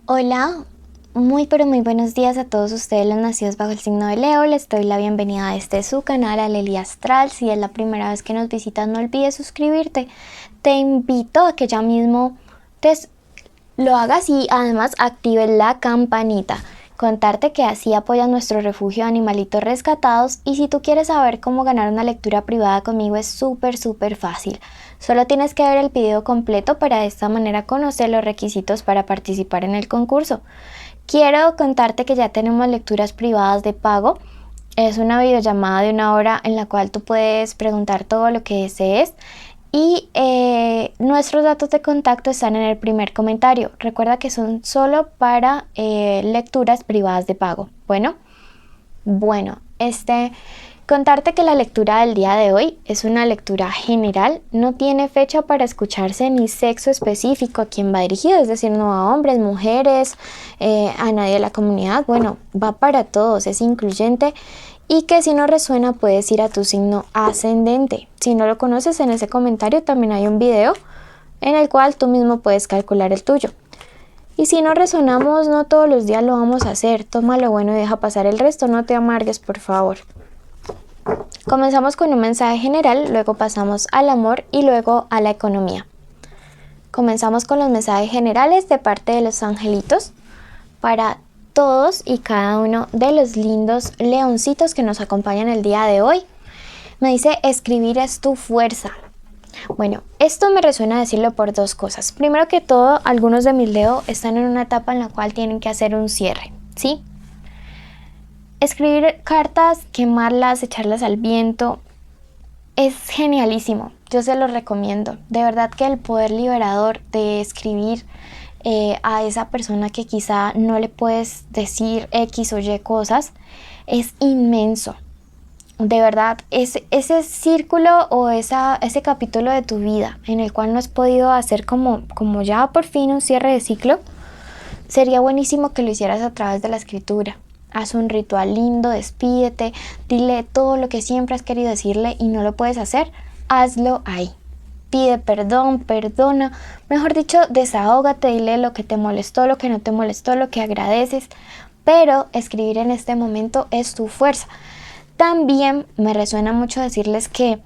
Hola, muy pero muy buenos días a todos ustedes los nacidos bajo el signo de Leo. Les doy la bienvenida a este su canal Aleli Astral. Si es la primera vez que nos visitas, no olvides suscribirte. Te invito a que ya mismo lo hagas y además actives la campanita. Contarte que así apoyas nuestro refugio de animalitos rescatados, y si tú quieres saber cómo ganar una lectura privada conmigo es súper fácil. Solo tienes que ver el video completo para de esta manera conocer los requisitos para participar en el concurso. Quiero contarte que ya tenemos lecturas privadas de pago. Es una videollamada de 1 hora en la cual tú puedes preguntar todo lo que desees. Y nuestros datos de contacto están en el primer comentario. Recuerda que son solo para lecturas privadas de pago. Bueno, contarte que la lectura del día de hoy es una lectura general. No tiene fecha para escucharse ni sexo específico a quien va dirigido. Es decir, no a hombres, mujeres, a nadie de la comunidad. Bueno, va para todos, es incluyente. Y que si no resuena puedes ir a tu signo ascendente. Si no lo conoces, en ese comentario también hay un video en el cual tú mismo puedes calcular el tuyo. Y si no resonamos, no todos los días lo vamos a hacer. Toma lo bueno y deja pasar el resto, no te amargues, por favor. Comenzamos con un mensaje general, luego pasamos al amor y luego a la economía. Comenzamos con los mensajes generales de parte de los angelitos para todos y cada uno de los lindos leoncitos que nos acompañan el día de hoy. Me dice: escribir es tu fuerza. Bueno, esto me resuena decirlo por dos cosas. Primero que todo, algunos de mis Leo están en una etapa en la cual tienen que hacer un cierre, ¿sí? Escribir cartas, quemarlas, echarlas al viento, es genialísimo. Yo se lo recomiendo. De verdad que el poder liberador de escribir a esa persona que quizá no le puedes decir X o Y cosas es inmenso. De verdad, ese círculo o ese capítulo de tu vida en el cual no has podido hacer como ya por fin un cierre de ciclo, sería buenísimo que lo hicieras a través de la escritura. Haz un ritual lindo, despídete, dile todo lo que siempre has querido decirle y no lo puedes hacer, hazlo ahí. Pide perdón, perdona, mejor dicho, desahógate, dile lo que te molestó, lo que no te molestó, lo que agradeces, pero escribir en este momento es tu fuerza. También me resuena mucho decirles que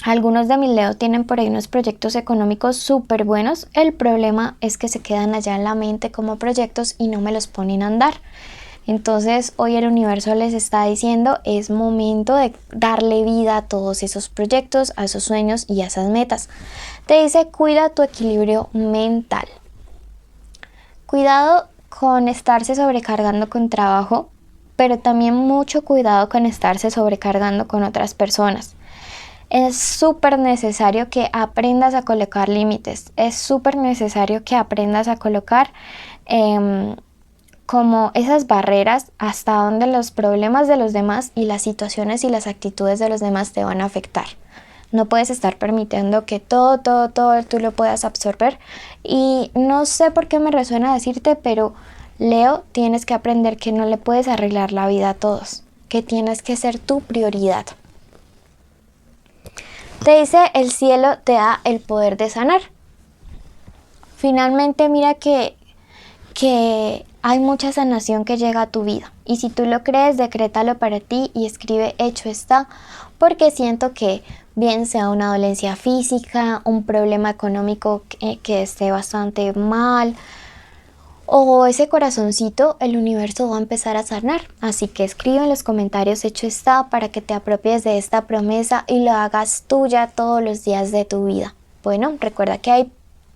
algunos de mis Leo tienen por ahí unos proyectos económicos súper buenos. El problema es que se quedan allá en la mente como proyectos y no me los ponen a andar. Entonces hoy el universo les está diciendo: es momento de darle vida a todos esos proyectos, a esos sueños y a esas metas. Te dice: cuida tu equilibrio mental. Cuidado con estarse sobrecargando con trabajo, pero también mucho cuidado con estarse sobrecargando con otras personas. Es súper necesario que aprendas a colocar límites. Es súper necesario que aprendas a colocar como esas barreras hasta donde los problemas de los demás y las situaciones y las actitudes de los demás te van a afectar. No puedes estar permitiendo que todo tú lo puedas absorber. Y no sé por qué me resuena decirte, pero Leo, tienes que aprender que no le puedes arreglar la vida a todos, que tienes que ser tu prioridad. Te dice: el cielo te da el poder de sanar. Finalmente mira que hay mucha sanación que llega a tu vida, y si tú lo crees, decrétalo para ti y escribe: hecho está, porque siento que bien sea una dolencia física, un problema económico que esté bastante mal, o ese corazoncito, el universo va a empezar a sanar. Así que escribe en los comentarios: hecho está, para que te apropies de esta promesa y lo hagas tuya todos los días de tu vida. Bueno, recuerda que hay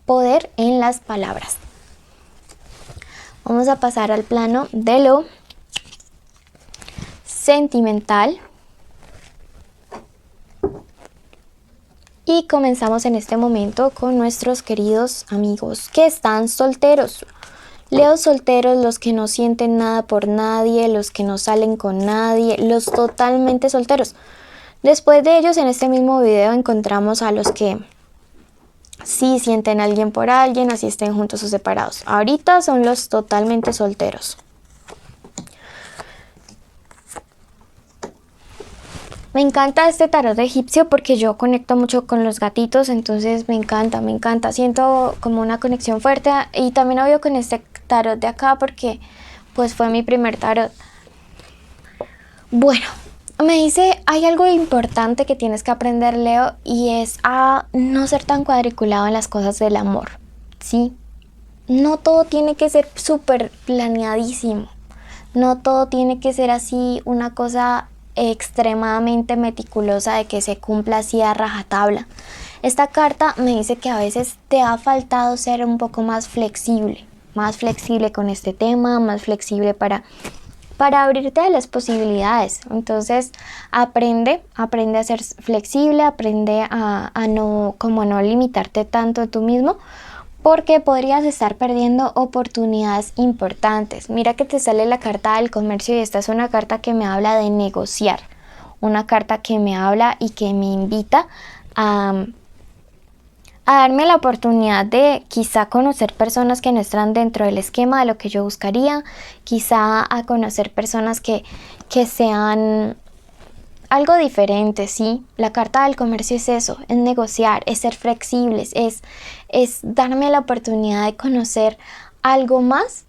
poder en las palabras. Vamos a pasar al plano de lo sentimental. Y comenzamos en este momento con nuestros queridos amigos que están solteros. Leo solteros, los que no sienten nada por nadie, los que no salen con nadie, los totalmente solteros. Después de ellos, en este mismo video encontramos a los que sí sienten a alguien por alguien, así estén juntos o separados. Ahorita son los totalmente solteros. Me encanta este tarot egipcio porque yo conecto mucho con los gatitos, entonces me encanta. Siento como una conexión fuerte, y también obvio con este tarot de acá porque pues fue mi primer tarot. Bueno, me dice, hay algo importante que tienes que aprender, Leo, y es a no ser tan cuadriculado en las cosas del amor, ¿sí? No todo tiene que ser súper planeadísimo. No todo tiene que ser así una cosa extremadamente meticulosa de que se cumpla así a rajatabla. Esta carta me dice que a veces te ha faltado ser un poco más flexible con este tema, más flexible para abrirte a las posibilidades. Entonces aprende a ser flexible, aprende a no limitarte tanto tú mismo, porque podrías estar perdiendo oportunidades importantes. Mira que te sale la carta del comercio y esta es una carta que me habla de negociar, una carta que me habla y que me invita a darme la oportunidad de quizá conocer personas que no están dentro del esquema de lo que yo buscaría, quizá a conocer personas que sean algo diferente, ¿sí? La carta del comercio es eso, es negociar, es ser flexibles, es darme la oportunidad de conocer algo más,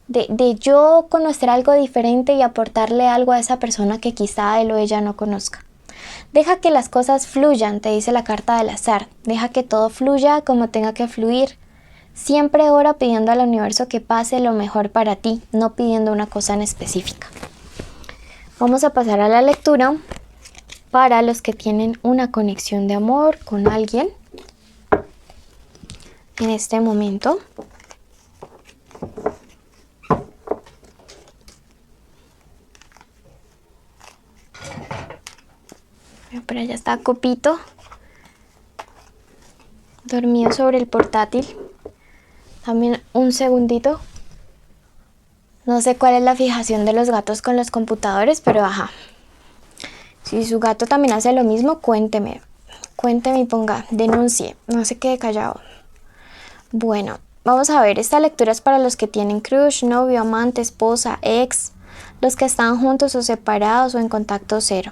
de yo conocer algo diferente y aportarle algo a esa persona que quizá él o ella no conozca. Deja que las cosas fluyan, te dice la carta del azar. Deja que todo fluya como tenga que fluir. Siempre ora pidiendo al universo que pase lo mejor para ti, no pidiendo una cosa en específica. Vamos a pasar a la lectura para los que tienen una conexión de amor con alguien en este momento. Pero allá está Copito, dormido sobre el portátil. También un segundito. No sé cuál es la fijación de los gatos con los computadores, pero ajá. Si su gato también hace lo mismo, cuénteme y ponga, denuncie, no se quede callado. Bueno, vamos a ver, esta lectura es para los que tienen crush, novio, amante, esposa, ex, los que están juntos o separados o en contacto cero.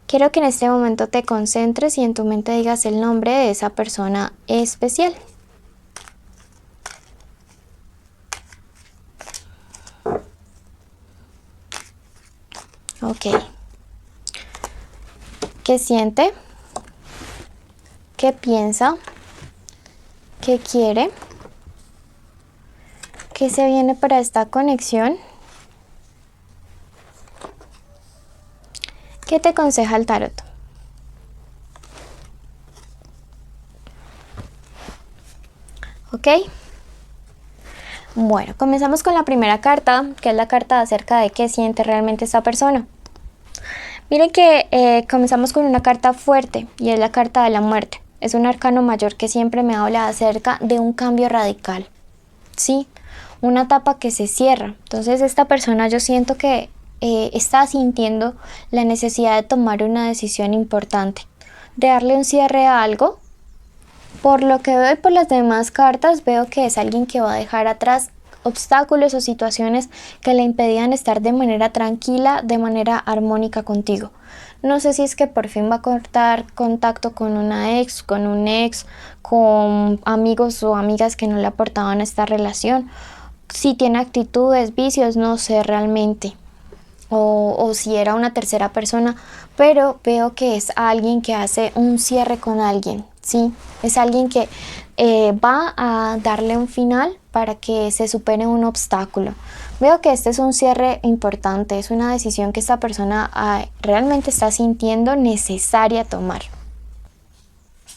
Quiero que en este momento te concentres y en tu mente digas el nombre de esa persona especial. Ok. ¿Qué siente? ¿Qué piensa? ¿Qué quiere? ¿Qué se viene para esta conexión? ¿Qué te aconseja el tarot? ¿Ok? Bueno, comenzamos con la primera carta, que es la carta acerca de qué siente realmente esta persona. Miren que comenzamos con una carta fuerte y es la carta de la muerte. Es un arcano mayor que siempre me habla acerca de un cambio radical, ¿sí? Una etapa que se cierra. Entonces esta persona yo siento que está sintiendo la necesidad de tomar una decisión importante, de darle un cierre a algo. Por lo que veo y por las demás cartas, veo que es alguien que va a dejar atrás obstáculos o situaciones que le impedían estar de manera tranquila, de manera armónica contigo. No sé si es que por fin va a cortar contacto con una ex, con un ex, con amigos o amigas que no le aportaban a esta relación. Si tiene actitudes, vicios, no sé realmente. O si era una tercera persona, pero veo que es alguien que hace un cierre con alguien, ¿sí? Es alguien que va a darle un final para que se supere un obstáculo. Veo que este es un cierre importante, es una decisión que esta persona realmente está sintiendo necesaria tomar.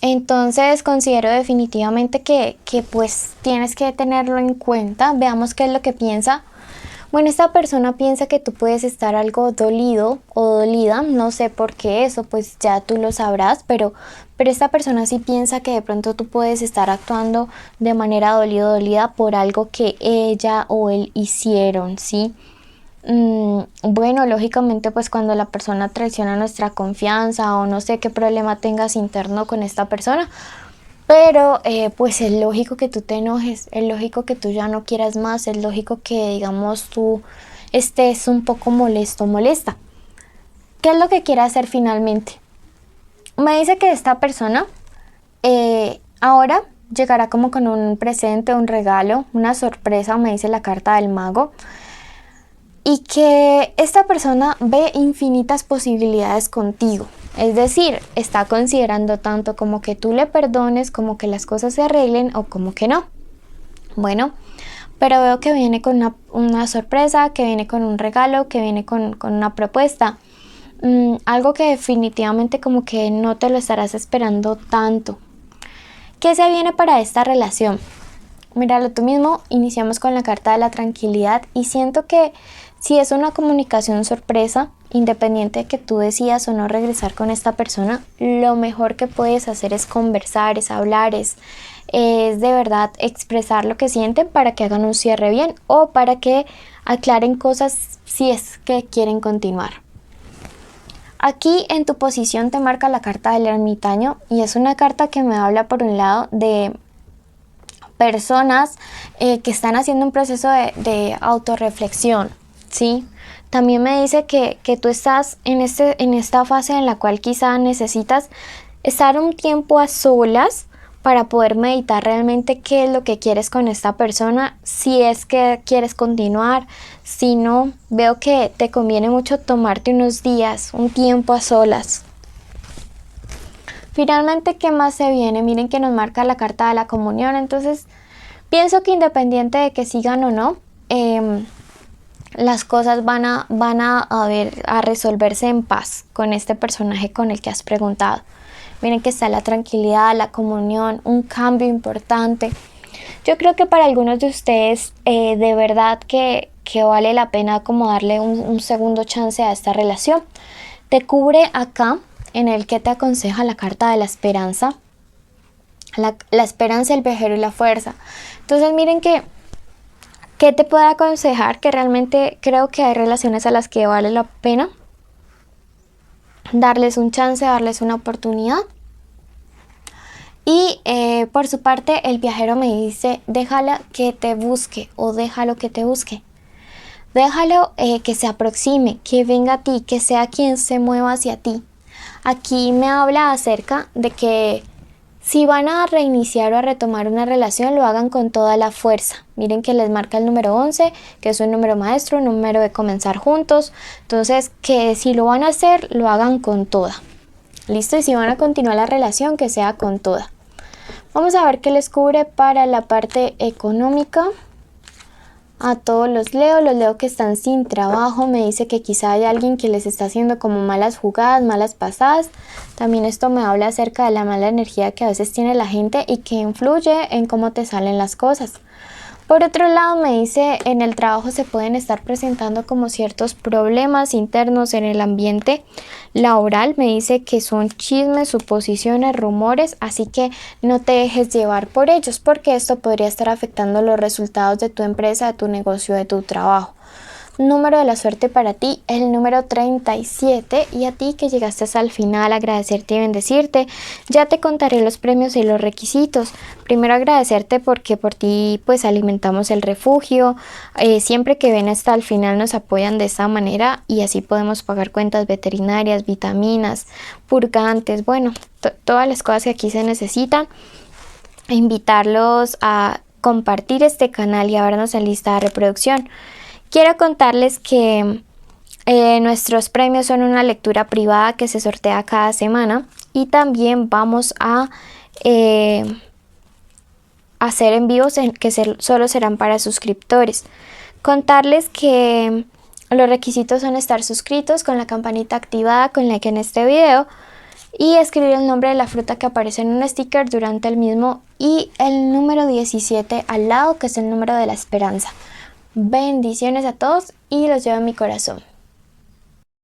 Entonces considero definitivamente que pues tienes que tenerlo en cuenta. Veamos qué es lo que piensa. Bueno, esta persona piensa que tú puedes estar algo dolido o dolida, no sé por qué, eso pues ya tú lo sabrás, pero esta persona sí piensa que de pronto tú puedes estar actuando de manera dolido o dolida por algo que ella o él hicieron, ¿sí? Bueno, lógicamente pues cuando la persona traiciona nuestra confianza o no sé qué problema tengas interno con esta persona, pero pues es lógico que tú te enojes, es lógico que tú ya no quieras más, es lógico que digamos tú estés un poco molesta. ¿Qué es lo que quiere hacer finalmente? Me dice que esta persona ahora llegará como con un presente, un regalo, una sorpresa, me dice la carta del mago. Y que esta persona ve infinitas posibilidades contigo. Es decir, está considerando tanto como que tú le perdones, como que las cosas se arreglen o como que no. Bueno, pero veo que viene con una sorpresa, que viene con un regalo, que viene con una propuesta. Algo que definitivamente como que no te lo estarás esperando tanto. ¿Qué se viene para esta relación? Míralo tú mismo, iniciamos con la carta de la tranquilidad y siento que si es una comunicación sorpresa, independiente de que tú decidas o no regresar con esta persona, lo mejor que puedes hacer es conversar, es hablar, es de verdad expresar lo que sienten para que hagan un cierre bien o para que aclaren cosas si es que quieren continuar. Aquí en tu posición te marca la carta del ermitaño y es una carta que me habla por un lado de personas que están haciendo un proceso de autorreflexión, ¿sí? También me dice que tú estás en esta fase en la cual quizá necesitas estar un tiempo a solas para poder meditar realmente qué es lo que quieres con esta persona, si es que quieres continuar, si no, veo que te conviene mucho tomarte unos días, un tiempo a solas. Finalmente, ¿qué más se viene? Miren que nos marca la carta de la comunión, entonces pienso que independiente de que sigan o no, las cosas van a resolverse en paz con este personaje con el que has preguntado. Miren que está la tranquilidad, la comunión, un cambio importante. Yo creo que para algunos de ustedes de verdad que vale la pena como darle un segundo chance a esta relación. Te cubre acá en el que te aconseja la carta de la esperanza. La esperanza, el viajero y la fuerza. Entonces miren que ¿qué te puede aconsejar? Que realmente creo que hay relaciones a las que vale la pena darles un chance, darles una oportunidad. Y por su parte el viajero me dice, déjala que te busque o déjalo que te busque. Déjalo que se aproxime, que venga a ti, que sea quien se mueva hacia ti. Aquí me habla acerca de que si van a reiniciar o a retomar una relación, lo hagan con toda la fuerza. Miren que les marca el número 11, que es un número maestro, un número de comenzar juntos. Entonces, que si lo van a hacer, lo hagan con toda. ¿Listo? Y si van a continuar la relación, que sea con toda. Vamos a ver qué les cubre para la parte económica. A todos los Leo que están sin trabajo, me dice que quizá hay alguien que les está haciendo como malas jugadas, malas pasadas. También esto me habla acerca de la mala energía que a veces tiene la gente y que influye en cómo te salen las cosas. Por otro lado, me dice en el trabajo se pueden estar presentando como ciertos problemas internos en el ambiente laboral. Me dice que son chismes, suposiciones, rumores, así que no te dejes llevar por ellos porque esto podría estar afectando los resultados de tu empresa, de tu negocio, de tu trabajo. Número de la suerte para ti, el número 37, y a ti que llegaste hasta el final, agradecerte y bendecirte. Ya te contaré los premios y los requisitos. Primero agradecerte porque por ti pues alimentamos el refugio. Siempre que ven hasta el final nos apoyan de esta manera y así podemos pagar cuentas veterinarias, vitaminas, purgantes, bueno, todas las cosas que aquí se necesitan. Invitarlos a compartir este canal y a vernos en lista de reproducción. Quiero contarles que nuestros premios son una lectura privada que se sortea cada semana y también vamos a hacer envíos que solo serán para suscriptores. Contarles que los requisitos son estar suscritos con la campanita activada con like en este video y escribir el nombre de la fruta que aparece en un sticker durante el mismo y el número 17 al lado, que es el número de la esperanza. Bendiciones a todos y los llevo en mi corazón.